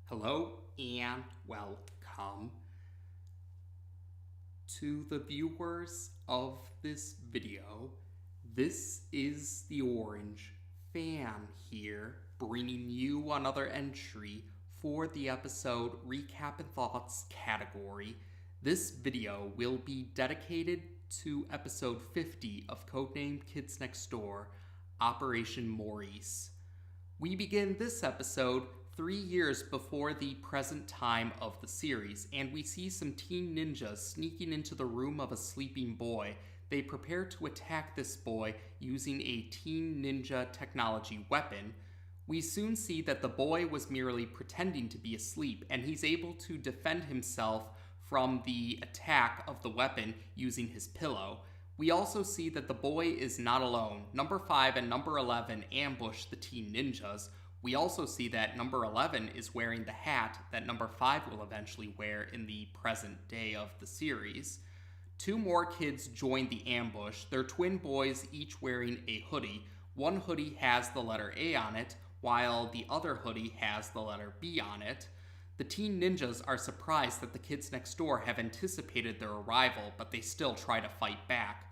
Hello and welcome to the viewers of this video. This is the Orange Fan here, bringing you another entry for the episode Recap and Thoughts category. This video will be dedicated to episode 50 of Codename Kids Next Door, Operation Maurice. We begin this episode 3 years before the present time of the series, and we see some teen ninjas sneaking into the room of a sleeping boy. They prepare to attack this boy using a teen ninja technology weapon. We soon see that the boy was merely pretending to be asleep, and he's able to defend himself from the attack of the weapon using his pillow. We also see that the boy is not alone. Number 5 and number 11 ambush the teen ninjas. We also see that number 11 is wearing the hat that number 5 will eventually wear in the present day of the series. 2 more kids join the ambush. They're twin boys, each wearing a hoodie. One hoodie has the letter A on it, while the other hoodie has the letter B on it. The teen ninjas are surprised that the kids next door have anticipated their arrival, but they still try to fight back.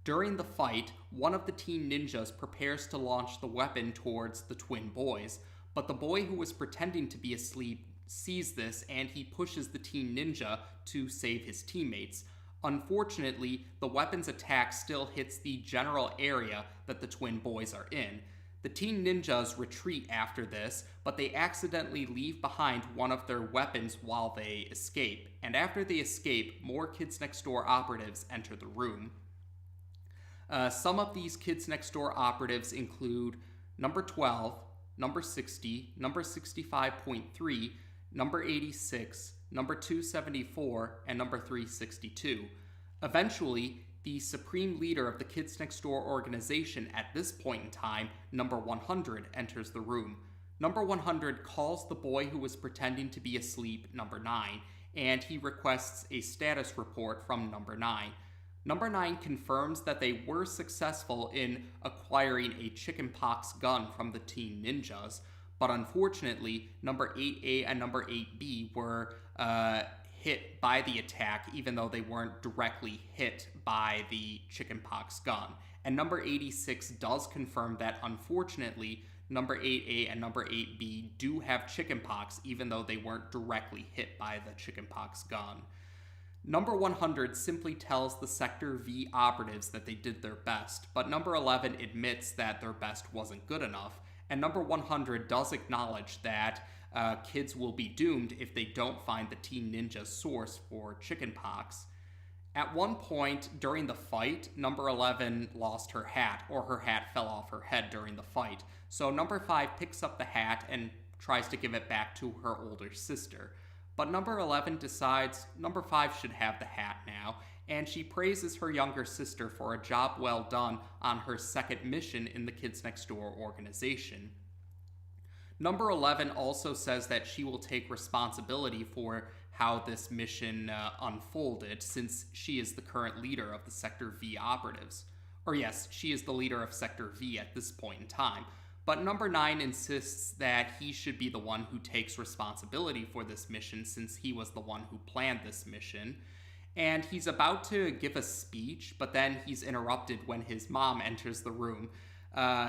During the fight, one of the teen ninjas prepares to launch the weapon towards the twin boys, but the boy who was pretending to be asleep sees this and he pushes the teen ninja to save his teammates. Unfortunately, the weapon's attack still hits the general area that the twin boys are in. The teen ninjas retreat after this, but they accidentally leave behind one of their weapons while they escape, and after they escape, more Kids Next Door operatives enter the room. Some of these Kids Next Door operatives include number 12, number 60, number 65.3, number 86, number 274, and number 362. Eventually, the supreme leader of the Kids Next Door organization at this point in time, number 100, enters the room. Number 100 calls the boy who was pretending to be asleep number 9, and he requests a status report from number 9. Number 9 confirms that they were successful in acquiring a Chickenpox gun from the teen ninjas, but unfortunately, number 8A and number 8B were hit by the attack, even though they weren't directly hit by the Chickenpox gun. And number 86 does confirm that, unfortunately, number 8A and number 8B do have Chickenpox, even though they weren't directly hit by the Chickenpox gun. Number 100 simply tells the Sector V operatives that they did their best, but number 11 admits that their best wasn't good enough, and number 100 does acknowledge that kids will be doomed if they don't find the teen ninja's source for Chickenpox. At one point during the fight, number 11 lost her hat, or her hat fell off her head during the fight, so number 5 picks up the hat and tries to give it back to her older sister. But number 11 decides number 5 should have the hat now, and she praises her younger sister for a job well done on her second mission in the Kids Next Door organization. Number 11 also says that she will take responsibility for how this mission unfolded, since she is the current leader of the Sector V operatives. Or yes, she is the leader of Sector V at this point in time. But number 9 insists that he should be the one who takes responsibility for this mission, since he was the one who planned this mission. And he's about to give a speech, but then he's interrupted when his mom enters the room.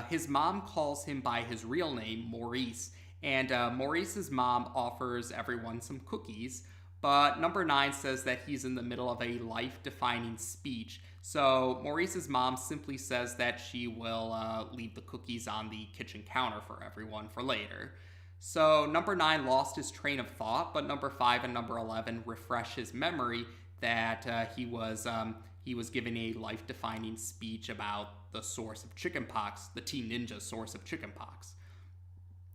His mom calls him by his real name, Maurice, and Maurice's mom offers everyone some cookies, but number 9 says that he's in the middle of a life-defining speech. So Maurice's mom simply says that she will leave the cookies on the kitchen counter for everyone for later. So number 9 lost his train of thought, but number 5 and number 11 refresh his memory that he was giving a life-defining speech about the source of Chickenpox, the teen ninja's source of Chickenpox.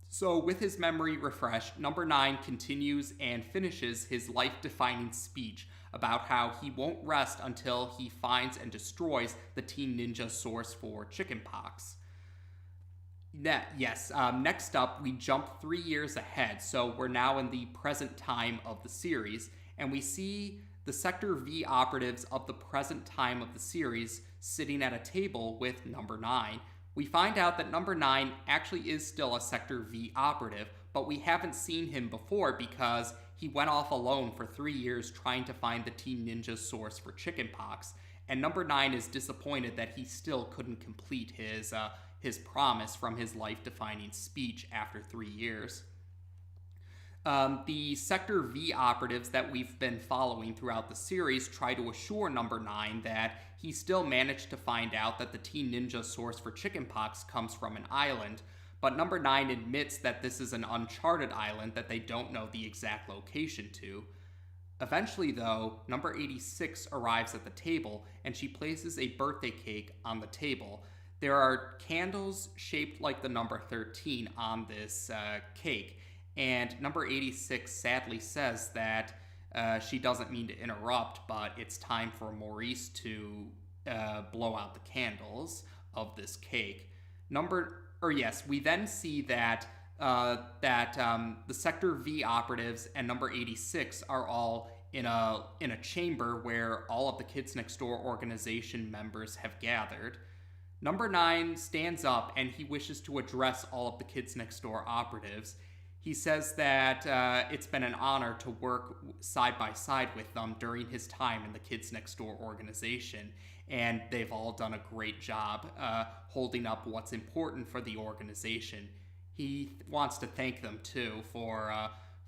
So with his memory refreshed, number 9 continues and finishes his life-defining speech about how he won't rest until he finds and destroys the teen ninja source for Chickenpox. Next up, we jump 3 years ahead, so we're now in the present time of the series, and we see the Sector V operatives of the present time of the series sitting at a table with number 9. We find out that number 9 actually is still a Sector V operative, but we haven't seen him before because he went off alone for 3 years trying to find the Teen Ninja's source for Chickenpox, and number 9 is disappointed that he still couldn't complete his promise from his life-defining speech after 3 years. The Sector V operatives that we've been following throughout the series try to assure number 9 that he still managed to find out that the Teen Ninja source for Chickenpox comes from an island, but number 9 admits that this is an uncharted island that they don't know the exact location to. Eventually, though, number 86 arrives at the table and she places a birthday cake on the table. There are candles shaped like the number 13 on this cake, and number 86 sadly says that she doesn't mean to interrupt, but it's time for Maurice to blow out the candles of this cake. We then see that the Sector V operatives and number 86 are all in a chamber where all of the Kids Next Door organization members have gathered. Number 9 stands up and he wishes to address all of the Kids Next Door operatives. He says that it's been an honor to work side by side with them during his time in the Kids Next Door organization, and they've all done a great job holding up what's important for the organization. He wants to thank them, too, for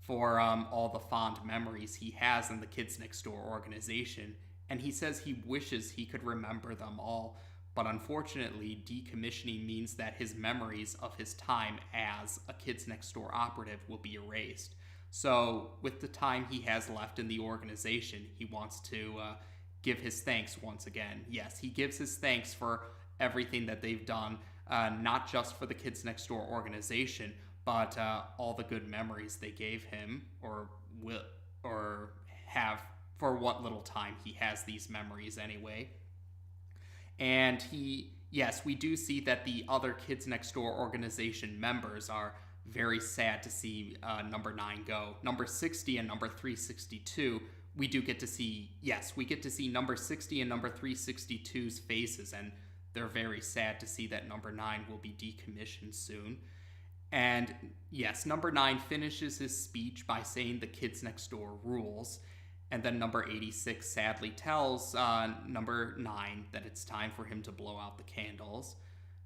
all the fond memories he has in the Kids Next Door organization, and he says he wishes he could remember them all. But unfortunately, decommissioning means that his memories of his time as a Kids Next Door operative will be erased. So, with the time he has left in the organization, he wants to give his thanks once again. Yes, he gives his thanks for everything that they've done, not just for the Kids Next Door organization, but all the good memories they gave him, or have for what little time he has these memories anyway. And we do see that the other Kids Next Door organization members are very sad to see number 9 go. Number 60 and number 362, we get to see number 60 and number 362's faces, and they're very sad to see that number 9 will be decommissioned soon. And yes, number 9 finishes his speech by saying the Kids Next Door rules. And then number 86 sadly tells number 9 that it's time for him to blow out the candles.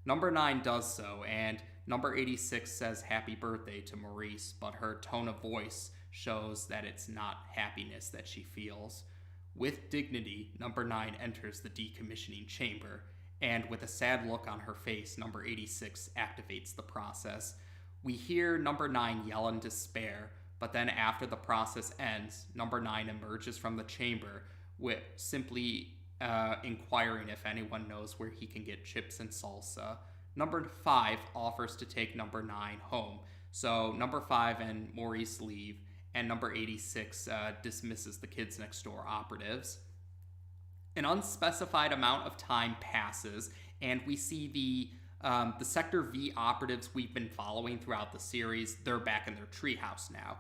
Number 9 does so, and number 86 says happy birthday to Maurice, but her tone of voice shows that it's not happiness that she feels. With dignity, number 9 enters the decommissioning chamber, and with a sad look on her face, number 86 activates the process. We hear number 9 yell in despair, but then after the process ends, number 9 emerges from the chamber with simply inquiring if anyone knows where he can get chips and salsa. Number 5 offers to take number 9 home. So number 5 and Maurice leave, and number 86 dismisses the Kids Next Door operatives. An unspecified amount of time passes, and we see the Sector V operatives we've been following throughout the series. They're back in their treehouse now.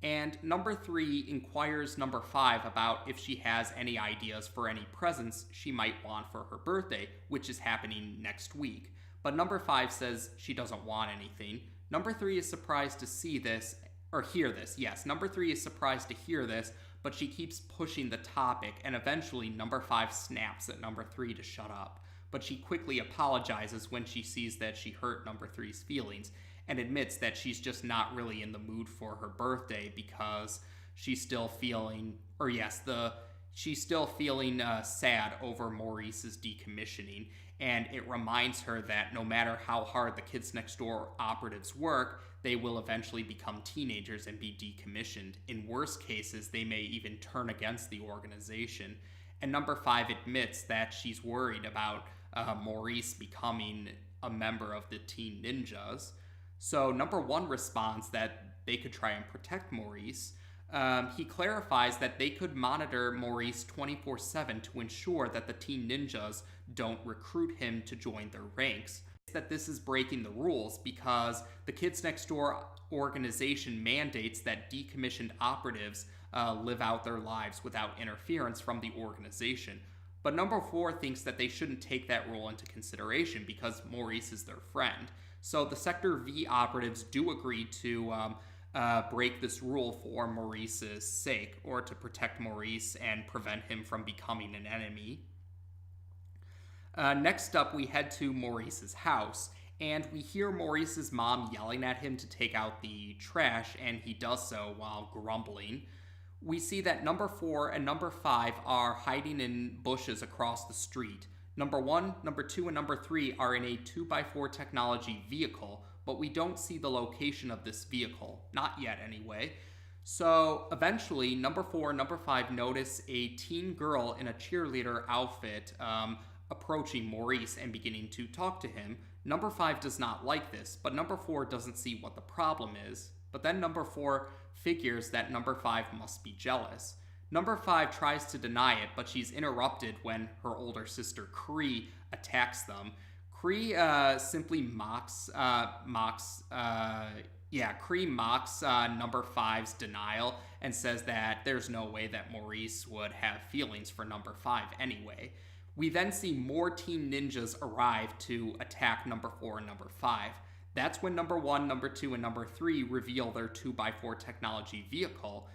And number 3 inquires number 5 about if she has any ideas for any presents she might want for her birthday, which is happening next week. But number 5 says she doesn't want anything. Number 3 is surprised to see this, or hear this. Yes, number 3 is surprised to hear this, but she keeps pushing the topic, and eventually number 5 snaps at number 3 to shut up. But she quickly apologizes when she sees that she hurt number 3's feelings, and admits that she's just not really in the mood for her birthday because she's still feeling, sad over Maurice's decommissioning, and it reminds her that no matter how hard the Kids Next Door operatives work, they will eventually become teenagers and be decommissioned. In worst cases, they may even turn against the organization. And number 5 admits that she's worried about Maurice becoming a member of the Teen Ninjas. So number 1 responds that they could try and protect Maurice. He clarifies that they could monitor Maurice 24/7 to ensure that the Teen Ninjas don't recruit him to join their ranks. That this is breaking the rules because the Kids Next Door organization mandates that decommissioned operatives live out their lives without interference from the organization. But number 4 thinks that they shouldn't take that rule into consideration because Maurice is their friend. So the Sector V operatives do agree to break this rule for Maurice's sake, or to protect Maurice and prevent him from becoming an enemy. Next up, we head to Maurice's house, and we hear Maurice's mom yelling at him to take out the trash, and he does so while grumbling. We see that number 4 and number 5 are hiding in bushes across the street. Number 1, number 2, and number 3 are in a 2x4 technology vehicle, but we don't see the location of this vehicle. Not yet, anyway. So eventually, number 4 and number 5 notice a teen girl in a cheerleader outfit approaching Maurice and beginning to talk to him. Number 5 does not like this, but number 4 doesn't see what the problem is. But then number 4 figures that number 5 must be jealous. Number 5 tries to deny it, but she's interrupted when her older sister Cree attacks them. Cree simply mocks number 5's denial and says that there's no way that Maurice would have feelings for number 5 anyway. We then see more teen ninjas arrive to attack number 4 and number 5. That's when number 1, number 2, and number 3 reveal their 2x4 technology vehicle.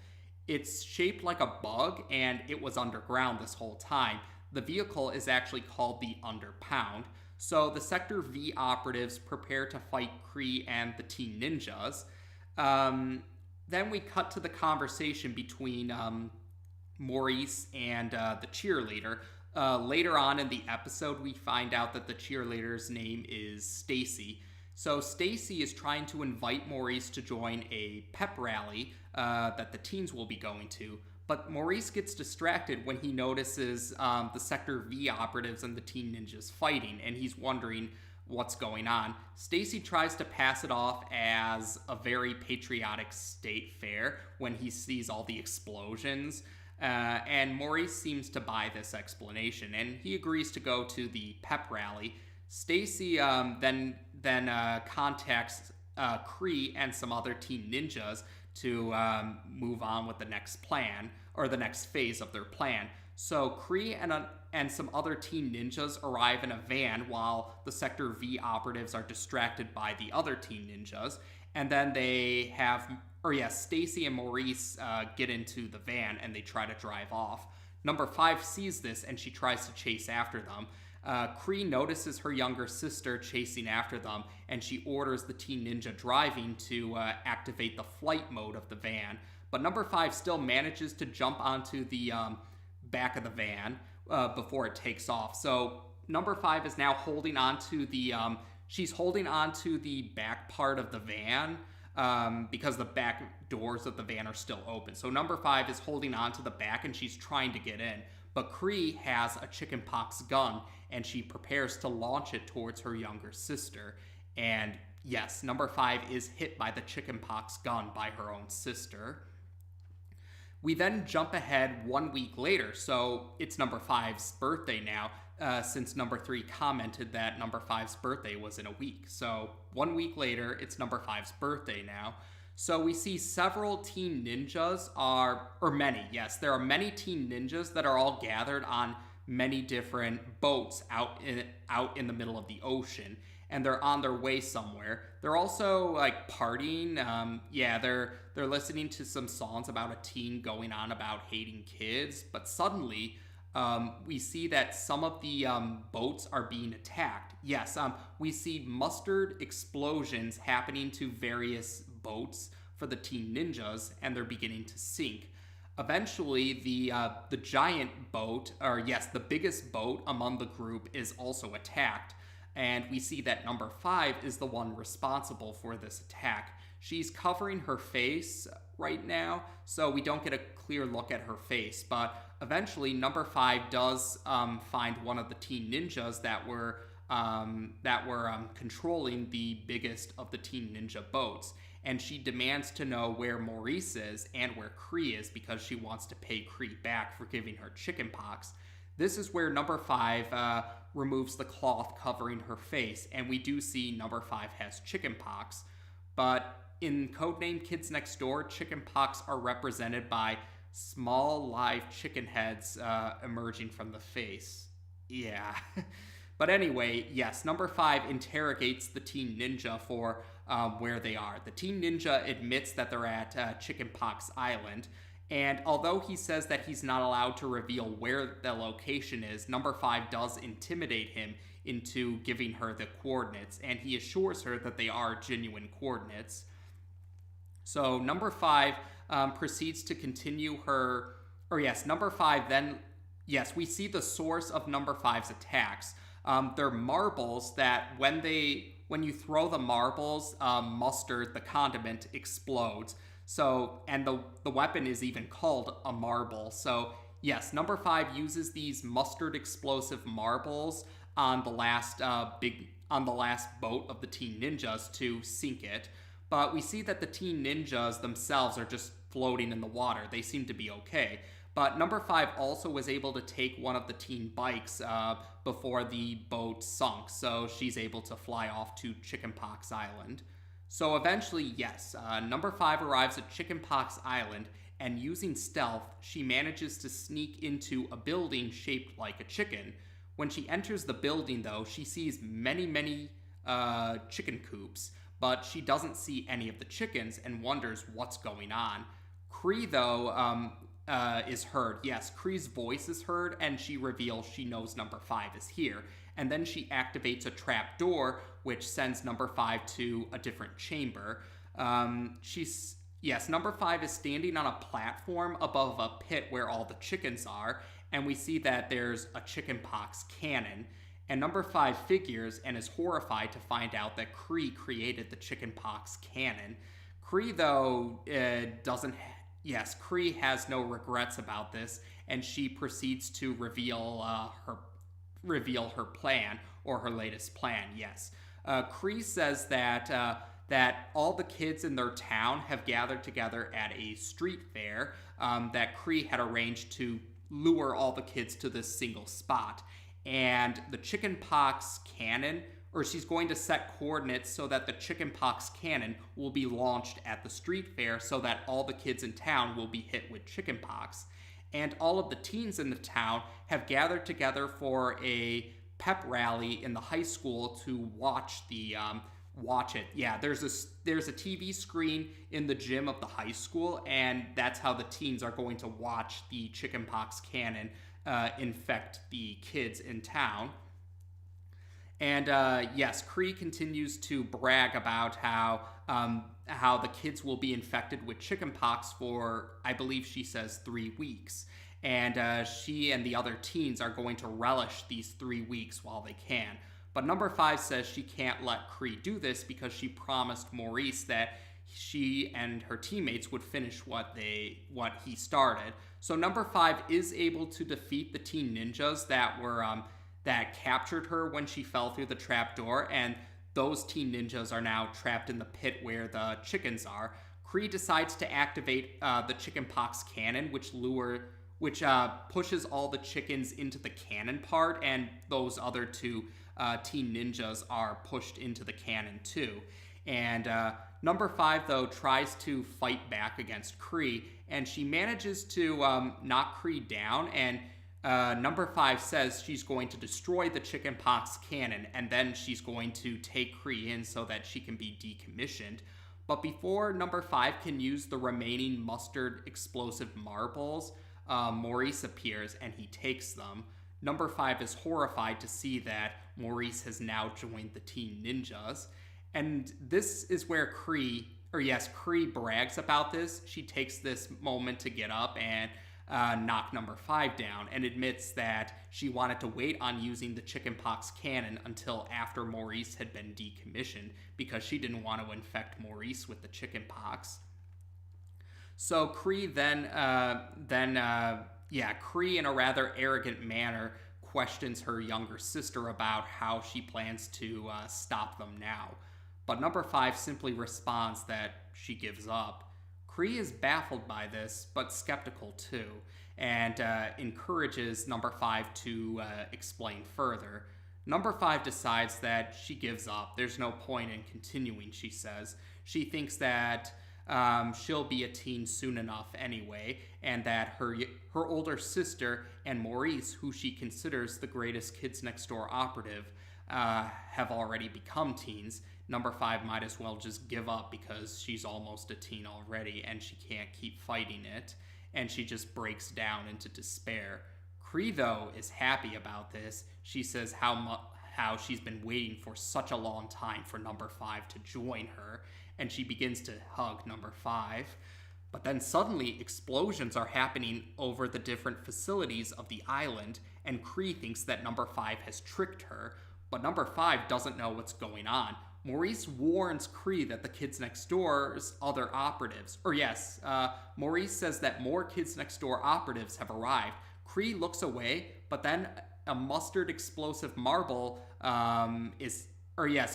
It's shaped like a bug, and it was underground this whole time. The vehicle is actually called the Underpound. So the Sector V operatives prepare to fight Kree and the teen ninjas. Then we cut to the conversation between Maurice and the cheerleader. Later on in the episode, we find out that the cheerleader's name is Stacy. So Stacy is trying to invite Maurice to join a pep rally that the teens will be going to. But Maurice gets distracted when he notices the Sector V operatives and the teen ninjas fighting, and he's wondering what's going on. Stacy tries to pass it off as a very patriotic state fair when he sees all the explosions. And Maurice seems to buy this explanation, and he agrees to go to the pep rally. Stacy then contacts Kree and some other teen ninjas to move on with the next plan, or the next phase of their plan. So Kree and some other teen ninjas arrive in a van while the Sector V operatives are distracted by the other teen ninjas. And then they have, Stacy and Maurice get into the van and they try to drive off. Number 5 sees this and she tries to chase after them. Kree notices her younger sister chasing after them, and she orders the teen ninja driving to activate the flight mode of the van. But number 5 still manages to jump onto the back of the van before it takes off. So number 5 is now holding onto the she's holding onto the back part of the van because the back doors of the van are still open. So number 5 is holding onto the back and she's trying to get in. But Kree has a Chickenpox gun, and she prepares to launch it towards her younger sister. And yes, number 5 is hit by the Chickenpox gun by her own sister. We then jump ahead 1 week later, so it's number 5's birthday now, since number 3 commented that number 5's birthday was in a week. So 1 week later, it's number 5's birthday now. So we see several teen ninjas there are many teen ninjas that are all gathered on many different boats out in the middle of the ocean, and they're on their way somewhere. They're also like partying. They're listening to some songs about a teen going on about hating kids, but suddenly we see that some of the boats are being attacked. Yes, we see mustard explosions happening to various boats for the teen ninjas, and they're beginning to sink. Eventually, the giant boat, the biggest boat among the group is also attacked, and we see that number 5 is the one responsible for this attack. She's covering her face right now, so we don't get a clear look at her face, but eventually number 5 does find one of the teen ninjas that were controlling the biggest of the teen ninja boats, and she demands to know where Maurice is and where Kree is because she wants to pay Kree back for giving her chickenpox. This is where number 5 removes the cloth covering her face, and we do see number 5 has chickenpox. But in Codename Kids Next Door, chickenpox are represented by small live chicken heads emerging from the face. Yeah. But anyway, yes, number 5 interrogates the teen ninja for where they are. The teen ninja admits that they're at Chickenpox Island, and although he says that he's not allowed to reveal where the location is, Number 5 does intimidate him into giving her the coordinates, and he assures her that they are genuine coordinates. So Number 5 proceeds to continue her, Number 5 then, we see the source of Number 5's attacks. They're marbles that when you throw the marbles, mustard, the condiment, explodes. So, and the weapon is even called a marble. So, yes, Number 5 uses these mustard explosive marbles on the last boat of the Teen Ninjas to sink it. But we see that the Teen Ninjas themselves are just floating in the water. They seem to be okay. But Number 5 also was able to take one of the teen bikes before the boat sunk, so she's able to fly off to Chickenpox Island. So eventually, yes, Number 5 arrives at Chickenpox Island, and using stealth, she manages to sneak into a building shaped like a chicken. When she enters the building, though, she sees many chicken coops, but she doesn't see any of the chickens and wonders what's going on. Cree, though, is heard. Yes, Kree's voice is heard, and she reveals she knows Number 5 is here. And then she activates a trap door, which sends Number 5 to a different chamber. Number 5 is standing on a platform above a pit where all the chickens are, and we see that there's a chickenpox cannon. And Number 5 figures and is horrified to find out that Cree created the chickenpox cannon. Cree, though, Cree has no regrets about this, and she proceeds to reveal her plan, or her latest plan, yes. Cree says that all the kids in their town have gathered together at a street fair that Cree had arranged to lure all the kids to this single spot. And the chickenpox cannon, or she's going to set coordinates so that the chickenpox cannon will be launched at the street fair so that all the kids in town will be hit with chickenpox. And all of the teens in the town have gathered together for a pep rally in the high school to watch it. Yeah, there's a TV screen in the gym of the high school, and that's how the teens are going to watch the chickenpox cannon infect the kids in town. And Cree continues to brag about how the kids will be infected with chickenpox for, I believe she says, 3 weeks. And she and the other teens are going to relish these 3 weeks while they can. But Number 5 says she can't let Cree do this because she promised Maurice that she and her teammates would finish what he started. So Number 5 is able to defeat the teen ninjas that captured her when she fell through the trapdoor, and those teen ninjas are now trapped in the pit where the chickens are. Cree decides to activate the chickenpox cannon, which pushes all the chickens into the cannon part, and those other two teen ninjas are pushed into the cannon too. And Number 5, though, tries to fight back against Cree, and she manages to knock Cree down, and Number 5 says she's going to destroy the chickenpox cannon, and then she's going to take Cree in so that she can be decommissioned. But before Number 5 can use the remaining mustard explosive marbles, Maurice appears and he takes them. Number 5 is horrified to see that Maurice has now joined the Teen Ninjas. And this is where Cree brags about this. She takes this moment to get up and knock Number 5 down, and admits that she wanted to wait on using the chickenpox cannon until after Maurice had been decommissioned because she didn't want to infect Maurice with the chickenpox. So Cree Cree in a rather arrogant manner questions her younger sister about how she plans to stop them now. But Number 5 simply responds that she gives up. Cree is baffled by this, but skeptical too, and encourages Number 5 to explain further. Number 5 decides that she gives up. There's no point in continuing, she says. She thinks that she'll be a teen soon enough anyway, and that her older sister and Maurice, who she considers the greatest Kids Next Door operative, have already become teens. number 5 might as well just give up because she's almost a teen already and she can't keep fighting it, and she just breaks down into despair. Cree, though, is happy about this. She says how she's been waiting for such a long time for number 5 to join her, and she begins to hug number 5. But then suddenly explosions are happening over the different facilities of the island, and Cree thinks that number 5 has tricked her, but number 5 doesn't know what's going on. Maurice warns Cree that the Kids Next Door's other operatives, Maurice says that more Kids Next Door operatives have arrived. Cree looks away, but then a mustard explosive marble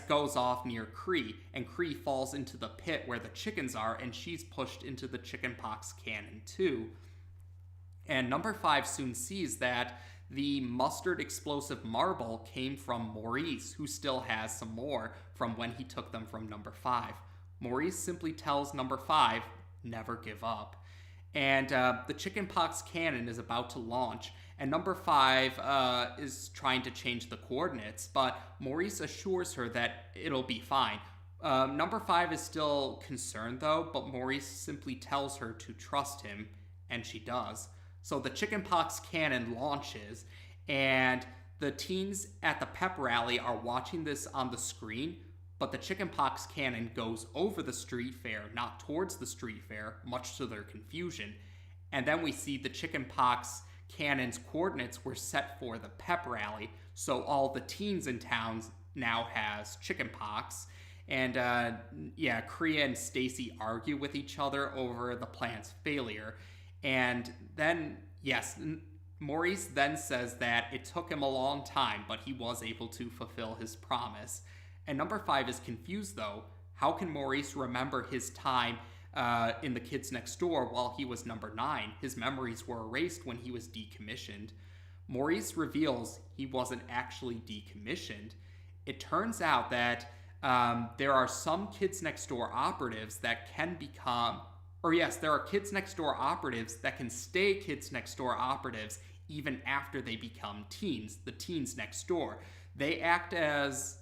goes off near Cree, and Cree falls into the pit where the chickens are, and she's pushed into the chickenpox cannon too. And number 5 soon sees that the mustard explosive marble came from Maurice, who still has some more from when he took them from number 5. Maurice simply tells number 5, never give up. And the chickenpox cannon is about to launch, and number 5 is trying to change the coordinates, but Maurice assures her that it'll be fine. Number 5 is still concerned though, but Maurice simply tells her to trust him, and she does. So the chickenpox cannon launches, and the teens at the pep rally are watching this on the screen, but the chickenpox cannon goes over the street fair, not towards the street fair, much to their confusion. And then we see the chickenpox cannon's coordinates were set for the pep rally, so all the teens in town now has chickenpox. And Cree and Stacy argue with each other over the plan's failure. And then, Maurice then says that it took him a long time, but he was able to fulfill his promise. And number 5 is confused though. How can Maurice remember his time in the Kids Next Door while he was number 9? His memories were erased when he was decommissioned. Maurice reveals he wasn't actually decommissioned. It turns out that there are some Kids Next Door operatives that can become, there are Kids Next Door operatives that can stay Kids Next Door operatives even after they become teens, the teens next door. They act as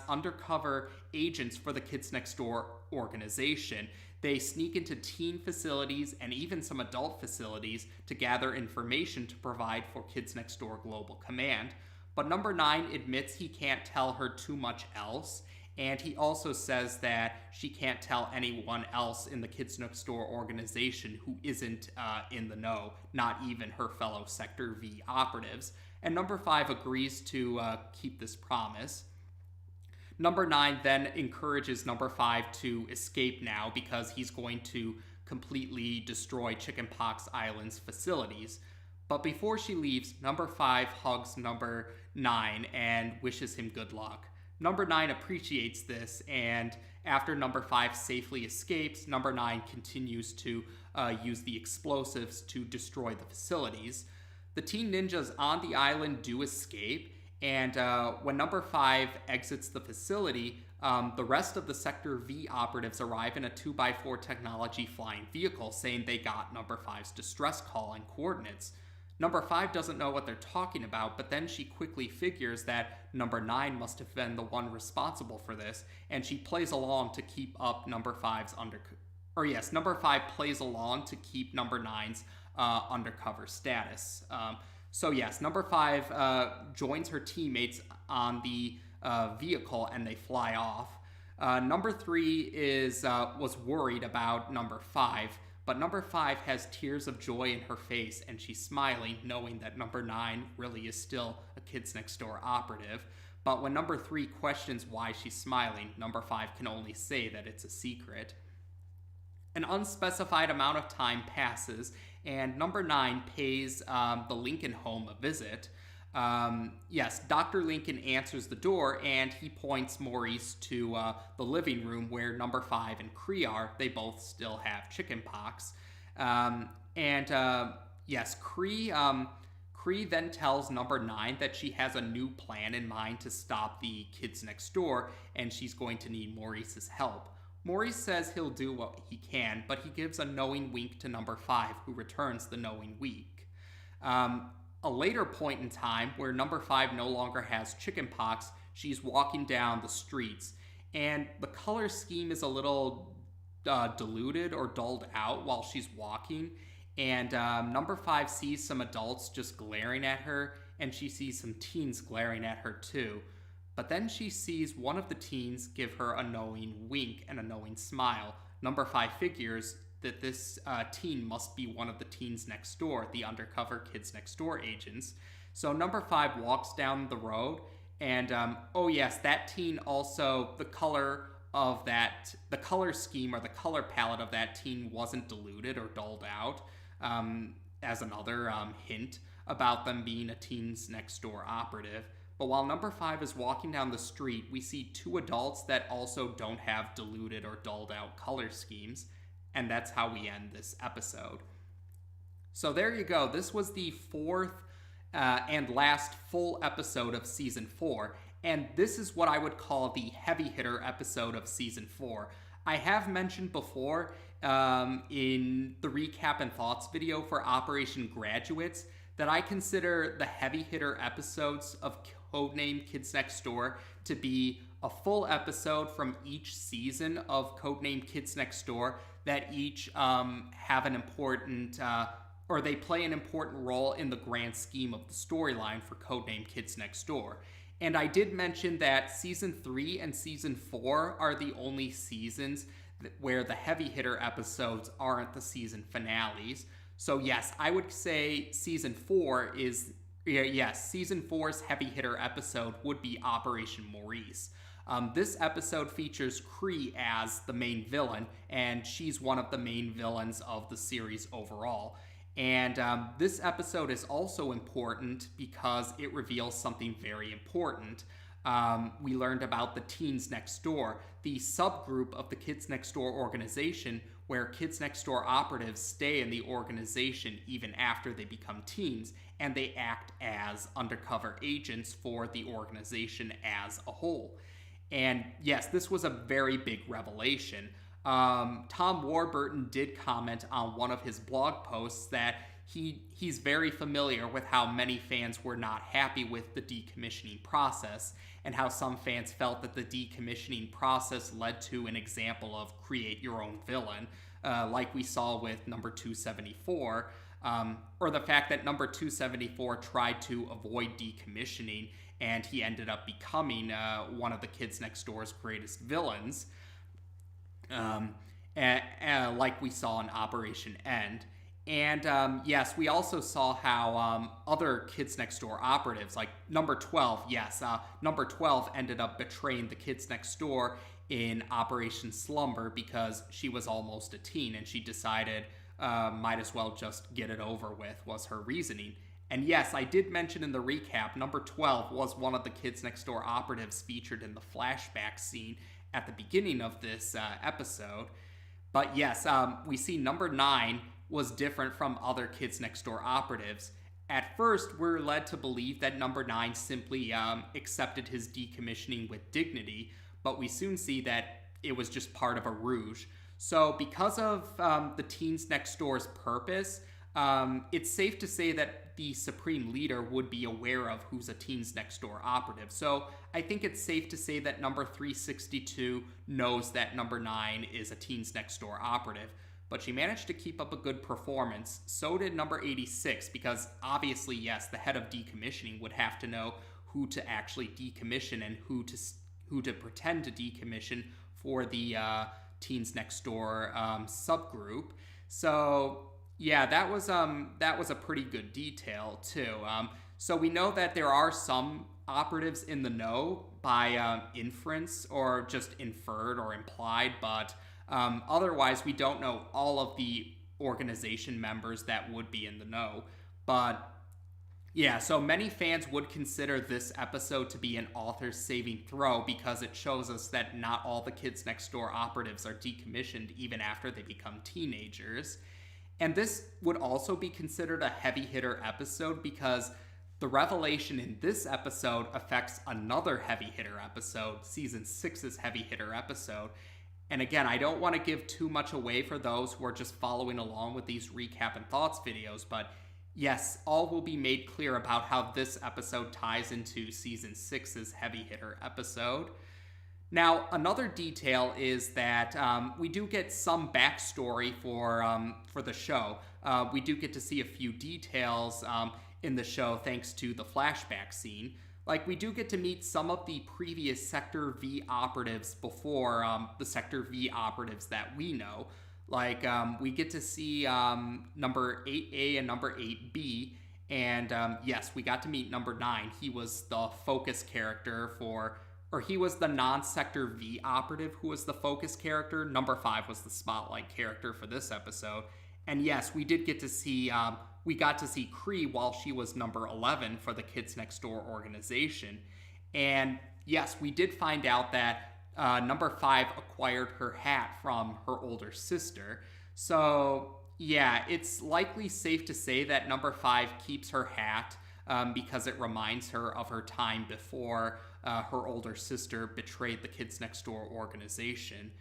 undercover agents for the Kids Next Door organization. They sneak into teen facilities and even some adult facilities to gather information to provide for Kids Next Door Global Command. But number 9 admits he can't tell her too much else, and he also says that she can't tell anyone else in the Kids Next Door organization who isn't in the know, not even her fellow Sector V operatives. And number 5 agrees to keep this promise. Number 9 then encourages number 5 to escape now because he's going to completely destroy Chickenpox Island's facilities. But before she leaves, number 5 hugs number 9 and wishes him good luck. Number 9 appreciates this, and after number 5 safely escapes, number 9 continues to use the explosives to destroy the facilities. The teen ninjas on the island do escape, and when number 5 exits the facility, the rest of the Sector V operatives arrive in a 2x4 technology flying vehicle, saying they got number 5's distress call and coordinates. Number 5 doesn't know what they're talking about, but then she quickly figures that number 9 must have been the one responsible for this, and she plays along to keep up number 5's number 5 plays along to keep number 9's undercover status. Number 5 joins her teammates on the vehicle and they fly off. Number 3 was worried about number 5, but number 5 has tears of joy in her face, and she's smiling, knowing that number 9 really is still a Kids Next Door operative. But when number 3 questions why she's smiling, number 5 can only say that it's a secret. An unspecified amount of time passes, and number 9 pays the Lincoln home a visit. Dr. Lincoln answers the door, and he points Maurice to the living room where number 5 and Cree are. They both still have chickenpox. Cree then tells number 9 that she has a new plan in mind to stop the Kids Next Door, and she's going to need Maurice's help. Maurice says he'll do what he can, but he gives a knowing wink to number 5, who returns the knowing wink. A later point in time, where number 5 no longer has chickenpox, She's walking down the streets, and the color scheme is a little diluted or dulled out while she's walking. And number 5 sees some adults just glaring at her, and she sees some teens glaring at her too. But then she sees one of the teens give her a knowing wink and a knowing smile. Number 5 figures that this teen must be one of the teens next door, the undercover Kids Next Door agents. So number 5 walks down the road, and oh yes, that teen also, the color scheme or the color palette of that teen wasn't diluted or dulled out, as another hint about them being a Teens Next Door operative. But while number 5 is walking down the street, we see 2 adults that also don't have diluted or dulled out color schemes, and that's how we end this episode. So there you go. This was the 4th and last full episode of Season 4, and this is what I would call the heavy hitter episode of Season 4. I have mentioned before in the recap and thoughts video for Operation Graduates that I consider the heavy hitter episodes of Codename Kids Next Door to be a full episode from each season of Codename Kids Next Door that each have an important, or they play an important role in the grand scheme of the storyline for Codename Kids Next Door. And I did mention that Season 3 and Season 4 are the only seasons where the heavy hitter episodes aren't the season finales. So yes, I would say Season 4 is, Season 4's heavy hitter episode would be Operation Maurice. This episode features Cree as the main villain, and she's one of the main villains of the series overall. And this episode is also important because it reveals something very important. We learned about the Teens Next Door, the subgroup of the Kids Next Door organization where Kids Next Door operatives stay in the organization even after they become teens, and they act as undercover agents for the organization as a whole. And yes, this was a very big revelation. Tom Warburton did comment on one of his blog posts that he's very familiar with how many fans were not happy with the decommissioning process, and how some fans felt that the decommissioning process led to an example of create your own villain, like we saw with number 274, or the fact that number 274 tried to avoid decommissioning and he ended up becoming one of the Kids Next Door's greatest villains, like we saw in Operation End. And yes, we also saw how other Kids Next Door operatives, like number 12, number 12 ended up betraying the Kids Next Door in Operation Slumber because she was almost a teen and she decided might as well just get it over with, was her reasoning. And yes, I did mention in the recap, number 12 was one of the Kids Next Door operatives featured in the flashback scene at the beginning of this episode. But yes, we see number 9 was different from other Kids Next Door operatives. At first, we're led to believe that number 9 simply accepted his decommissioning with dignity, but we soon see that it was just part of a ruse. So because of the Teens Next Door's purpose, it's safe to say that the Supreme Leader would be aware of who's a Teens Next Door operative. So I think it's safe to say that number 362 knows that number 9 is a Teens Next Door operative. But she managed to keep up a good performance. So did number 86, because obviously, yes, the head of decommissioning would have to know who to actually decommission and who to pretend to decommission for the Teens Next Door subgroup. So yeah, that was a pretty good detail too. So we know that there are some operatives in the know by inference or just inferred or implied, but otherwise, we don't know all of the organization members that would be in the know. But yeah, so many fans would consider this episode to be an author's saving throw because it shows us that not all the Kids Next Door operatives are decommissioned even after they become teenagers. And this would also be considered a heavy hitter episode because the revelation in this episode affects another heavy hitter episode, Season 6's heavy hitter episode. And again, I don't want to give too much away for those who are just following along with these recap and thoughts videos, but yes, all will be made clear about how this episode ties into Season 6's heavy hitter episode. Now, another detail is that we do get some backstory for the show. We do get to see a few details in the show thanks to the flashback scene. Like, we do get to meet some of the previous Sector V operatives before the Sector V operatives that we know. Like, we get to see number 8A and number 8B. And yes, we got to meet number 9. He was the focus character he was the non-Sector V operative who was the focus character. Number 5 was the spotlight character for this episode. And yes, we did get to see, we got to see Cree while she was number 11 for the Kids Next Door organization. And yes, we did find out that number 5 acquired her hat from her older sister. So yeah, it's likely safe to say that number 5 keeps her hat because it reminds her of her time before her older sister betrayed the Kids Next Door organization.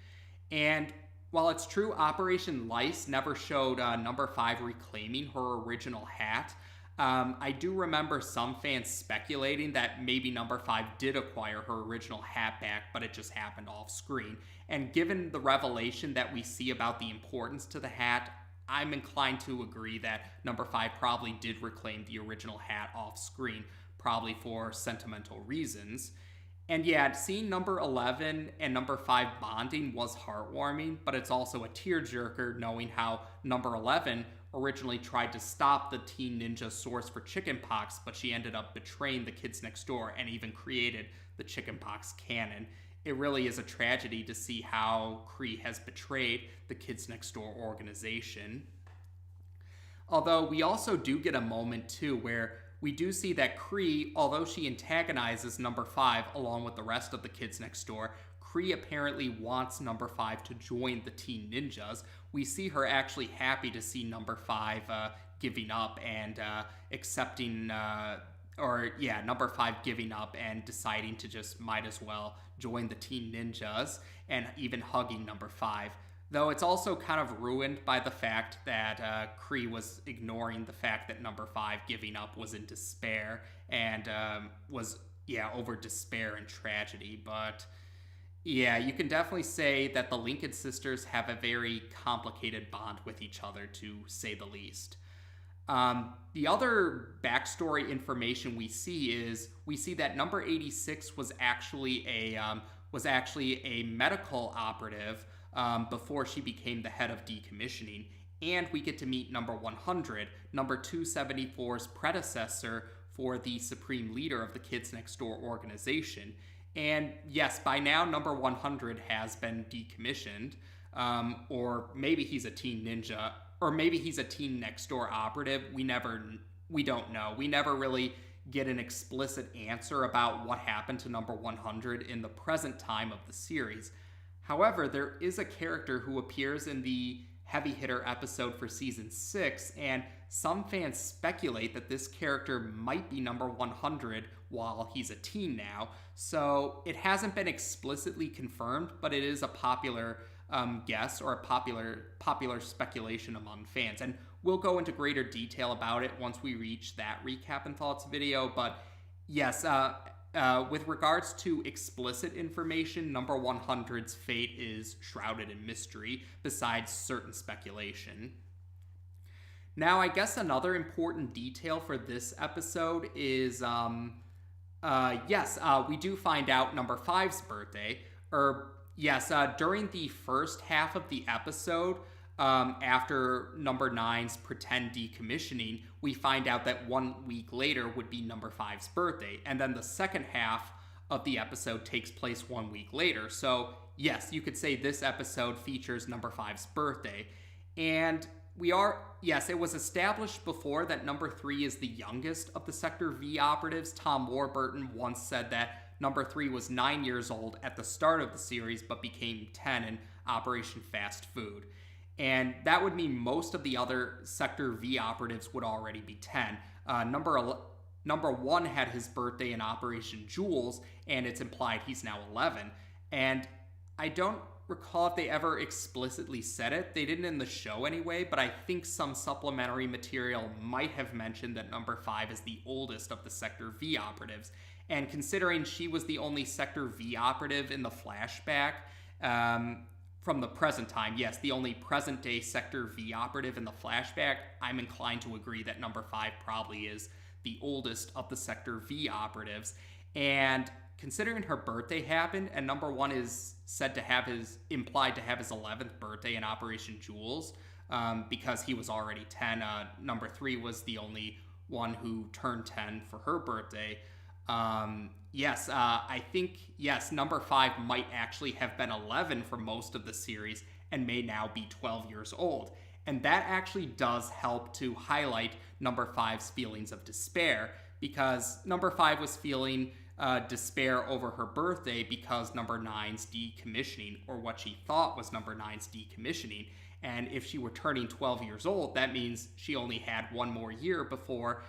And while it's true Operation Lice never showed number 5 reclaiming her original hat, I do remember some fans speculating that maybe number 5 did acquire her original hat back, but it just happened off screen. And given the revelation that we see about the importance to the hat, I'm inclined to agree that number 5 probably did reclaim the original hat off screen, probably for sentimental reasons. And yeah, seeing number 11 and number 5 bonding was heartwarming, but it's also a tearjerker knowing how number 11 originally tried to stop the Teen Ninja source for Chickenpox, but she ended up betraying the Kids Next Door and even created the Chickenpox canon. It really is a tragedy to see how Cree has betrayed the Kids Next Door organization. Although we also do get a moment too where we do see that Cree, although she antagonizes number 5 along with the rest of the Kids Next Door, Cree apparently wants number 5 to join the Teen Ninjas. We see her actually happy to see number 5 giving up and accepting, number 5 giving up and deciding to just might as well join the Teen Ninjas and even hugging number 5. Though it's also kind of ruined by the fact that Cree was ignoring the fact that number 5 giving up was in despair and was over despair and tragedy. But yeah, you can definitely say that the Lincoln sisters have a very complicated bond with each other, to say the least. The other backstory information we see that number 86 was actually a medical operative before she became the head of decommissioning, and we get to meet number 100, number 274's predecessor for the supreme leader of the Kids Next Door organization. And yes, by now number 100 has been decommissioned, or maybe he's a teen ninja, or maybe he's a Teen Next Door operative. We don't know. We never really get an explicit answer about what happened to number 100 in the present time of the series. However, there is a character who appears in the heavy hitter episode for season 6, and some fans speculate that this character might be number 100 while he's a teen now. So it hasn't been explicitly confirmed, but it is a popular guess or a popular speculation among fans. And we'll go into greater detail about it once we reach that recap and thoughts video. But yes, with regards to explicit information, number 100's fate is shrouded in mystery, besides certain speculation. Now, I guess another important detail for this episode is, we do find out number 5's birthday. During the first half of the episode, after number 9's pretend decommissioning, we find out that 1 week later would be number 5's birthday. And then the second half of the episode takes place 1 week later. So yes, you could say this episode features number 5's birthday. And it was established before that number 3 is the youngest of the Sector V operatives. Tom Warburton once said that number 3 was 9 years old at the start of the series, but became 10 in Operation Fast Food. And that would mean most of the other Sector V operatives would already be 10. Number 1 had his birthday in Operation Jules, and it's implied he's now 11. And I don't recall if they ever explicitly said it. They didn't in the show anyway, but I think some supplementary material might have mentioned that number 5 is the oldest of the Sector V operatives. And considering she was the only Sector V operative in the flashback, from the present time, yes, the only present-day Sector V operative in the flashback, I'm inclined to agree that number 5 probably is the oldest of the Sector V operatives. And considering her birthday happened, and number 1 is said to have implied to have his 11th birthday in Operation Jules, because he was already 10. Number 3 was the only one who turned 10 for her birthday. I think, yes, number 5 might actually have been 11 for most of the series and may now be 12 years old. And that actually does help to highlight number 5's feelings of despair, because number 5 was feeling despair over her birthday because number 9's decommissioning, or what she thought was number 9's decommissioning. And if she were turning 12 years old, that means she only had one more year before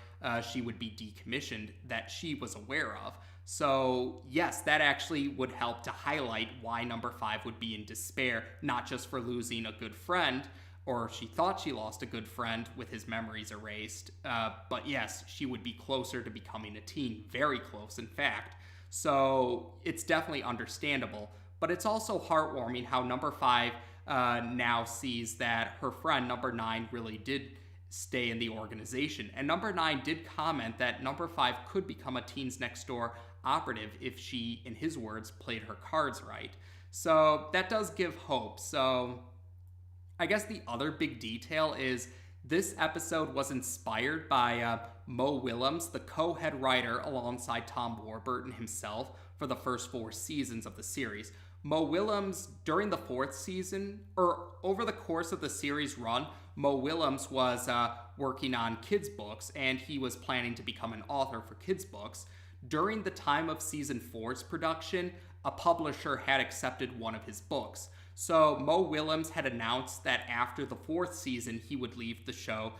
she would be decommissioned that she was aware of. So yes, that actually would help to highlight why number 5 would be in despair, not just for losing a good friend, or she thought she lost a good friend with his memories erased, but yes, she would be closer to becoming a teen, very close in fact. So it's definitely understandable, but it's also heartwarming how number 5 now sees that her friend number 9 really did stay in the organization. And number 9 did comment that number 5 could become a Teens Next Door operative if she, in his words, played her cards right. So that does give hope. So I guess the other big detail is this episode was inspired by M.A.U.R.I.C.E, the co-head writer alongside Tom Warburton himself for the first 4 seasons of the series. M.A.U.R.I.C.E, during the 4th season, or over the course of the series run, M.A.U.R.I.C.E was working on kids' books, and he was planning to become an author for kids' books. During the time of season 4's production, a publisher had accepted one of his books. So M.A.U.R.I.C.E had announced that after the 4th season, he would leave the show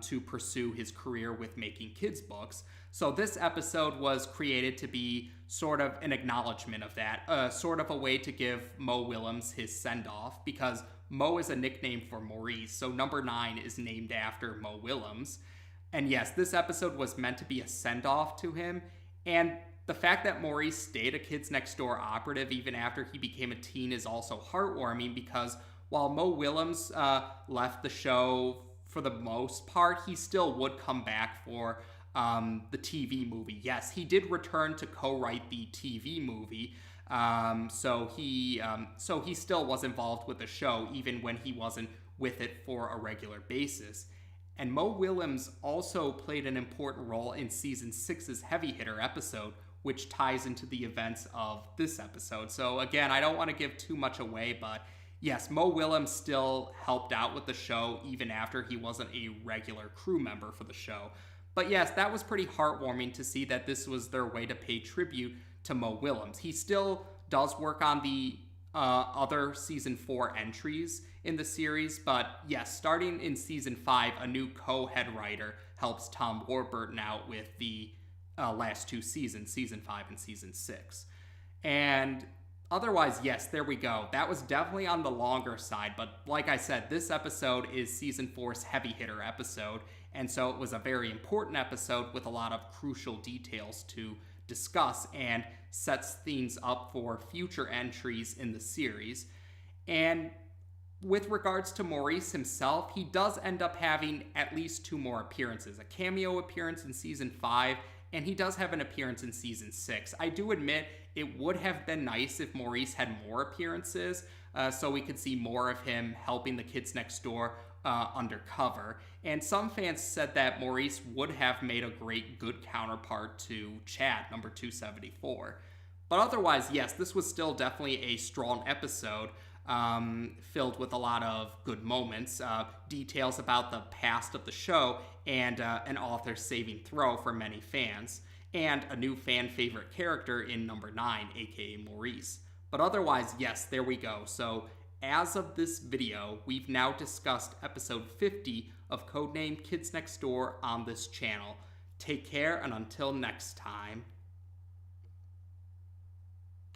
to pursue his career with making kids' books. So this episode was created to be sort of an acknowledgement of that, sort of a way to give M.A.U.R.I.C.E his send-off, because Mo is a nickname for Maurice, so number 9 is named after M.A.U.R.I.C.E. And yes, this episode was meant to be a send-off to him, and the fact that Maurice stayed a Kids Next Door operative even after he became a teen is also heartwarming, because while M.A.U.R.I.C.E left the show for the most part, he still would come back for the TV movie. Yes, he did return to co-write the TV movie, so he still was involved with the show even when he wasn't with it for a regular basis. And Mo Willems also played an important role in season 6's heavy hitter episode, which ties into the events of this episode. So again, I don't want to give too much away, but yes, Mo Willems still helped out with the show even after he wasn't a regular crew member for the show. But yes, that was pretty heartwarming to see that this was their way to pay tribute to Mo Willems. He still does work on the other season 4 entries in the series, but yes, starting in season 5, a new co-head writer helps Tom Warburton out with the last 2 seasons, season 5 and season 6. And otherwise, yes, there we go. That was definitely on the longer side, but like I said, this episode is season 4's heavy hitter episode, and so it was a very important episode with a lot of crucial details to discuss and sets things up for future entries in the series. And with regards to Maurice himself, he does end up having at least 2 more appearances, a cameo appearance in season 5, and he does have an appearance in season 6. I do admit it would have been nice if Maurice had more appearances, so we could see more of him helping the kids next door undercover. And some fans said that Maurice would have made a great good counterpart to Chad, number 274. But otherwise, yes, this was still definitely a strong episode, filled with a lot of good moments, details about the past of the show, and an author's saving throw for many fans, and a new fan favorite character in number 9, aka Maurice. But otherwise, yes, there we go. So as of this video, we've now discussed episode 50 of Codename Kids Next Door on this channel. Take care, and until next time,